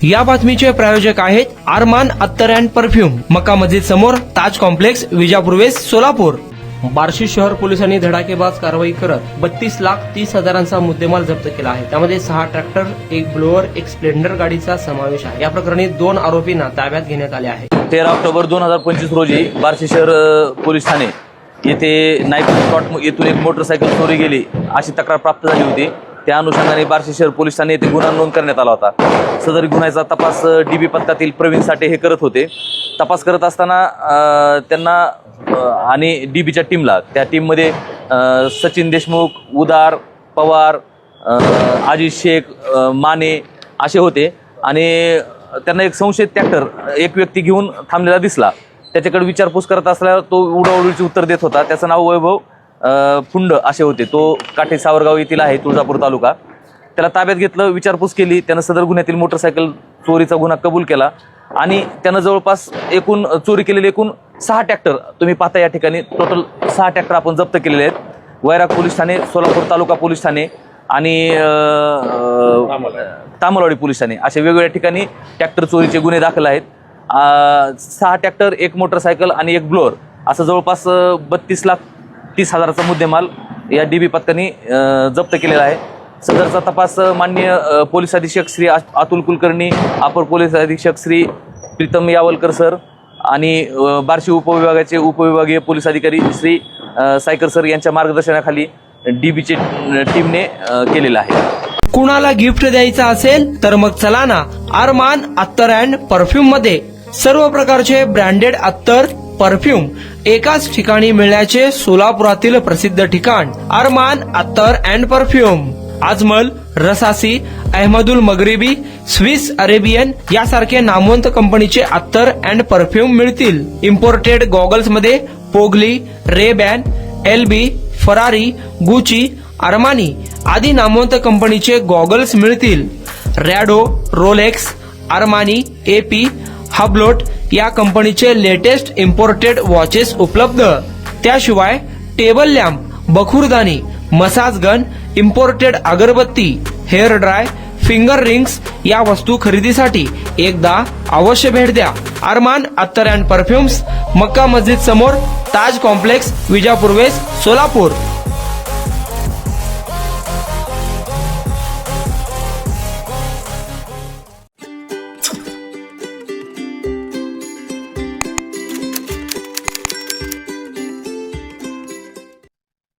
या बातमीचे प्रायोजक आहेत अरमान अत्तर अँड परफ्यूम, मक्का मस्जिद समोर, ताज कॉम्प्लेक्स, विजापूर वेस्ट, सोलापूर। बार्शी शहर पोलिसांनी धडाकेबाज कारवाई करत 32,30,000चा मुद्देमाल जप्त केला आहे। त्यामध्ये 6 ट्रॅक्टर, 1 ब्लोअर, 1 स्प्लेंडर गाडीचा समावेश आहे। या प्रकरणी 2 आरोपींना ताब्यात घेण्यात आले आहे। 13 ऑक्टोबर 2025 रोजी बार्शी शहर पोलीस ठाणे येथे नाईट स्पॉट येथून एक मोटरसायकल चोरी गेली अशी तक्रार प्राप्त झाली होती। त्या अनुषंगाने बार्शी शहर पोलीस ठाणे येथे गुन्हा नोंद करण्यात आला होता। सदर गुन्ह्याचा तपास डीबी पथकातील प्रवीण साठे हे करत होते। तपास करत असताना त्यांना आणि डीबीच्या टीमला, त्या टीममध्ये सचिन देशमुख, उदार, पवार, आजिज शेख, माने असे होते आणि त्यांना एक संशयित ट्रॅक्टर एक व्यक्ती घेऊन थांबलेला दिसला। त्याच्याकडे विचारपूस करत असल्यावर तो उडाउडीचे उत्तर देत होता। त्याचं नाव वैभव फुंड असे होते। तो काठे सावरगाव येथील आहे, तुळजापूर तालुका। त्याला ताब्यात घेतलं, विचारपूस केली। त्यानं सदर गुन्ह्यातील मोटरसायकल चोरीचा गुन्हा कबूल केला आणि त्यानं जवळपास एकूण चोरी केलेले एकूण 6 ट्रॅक्टर तुम्ही पाहता या ठिकाणी टोटल 6 ट्रॅक्टर आपण जप्त केलेले आहेत। वैराग पोलीस ठाणे, सोलापूर तालुका पोलीस ठाणे आणि तामलवाडी पोलीस ठाणे अशा वेगवेगळ्या ठिकाणी ट्रॅक्टर चोरीचे गुन्हे दाखल आहेत। 6 ट्रॅक्टर, 1 मोटरसायकल आणि 1 ब्लोअर असं जवळपास 32,30,000चा मुद्देमाल या डीबी पथकाने जप्त केलेला आहे। सदरचा तपास माननीय पोलीस अधीक्षक श्री अतुल कुलकर्णी, अपर पोलीस अधीक्षक श्री प्रीतम यावलकर सर आणि बार्शी उपविभागाचे उपविभागीय पोलीस अधिकारी श्री सायकर सर यांच्या मार्गदर्शनाखाली डीबीचे टीमने केलेला आहे। कुणाला गिफ्ट द्यायचं असेल तर मग चला ना अरमान अत्तर अँड परफ्यूम मध्ये। सर्व प्रकारचे ब्रँडेड अत्तर, परफ्यूम एकाच ठिकाणी मिळण्याचे सोलापुरातील प्रसिद्ध ठिकाण अरमान अत्तर and perfume. Ajmal, Rasasi, Ahmed Al Maghribi, Swiss Arabian यासारखे नामवंत कंपनीचे अत्तर अँड परफ्यूम मिळतील। इम्पोर्टेड गॉगल्स मध्ये पोगली, RayBan, LB, Ferrari, Gucci, Armani आदी नामवंत कंपनीचे गॉगल्स मिळतील। Rado, Rolex, Armani, AP, Hublot या कंपनीचे लेटेस्ट इम्पोर्टेड वॉचेस उपलब्ध। त्याशिवाय टेबल लॅम्प, बखुरदानी, मसाज गन, इम्पोर्टेड अगरबत्ती, हेअर ड्राय, फिंगर रिंग्स या वस्तू खरेदीसाठी एकदा अवश्य भेट द्या। अरमान अत्तर अँड परफ्यूम्स, मक्का मस्जिद समोर, ताज कॉम्प्लेक्स, विजापूर वेस्ट, सोलापूर।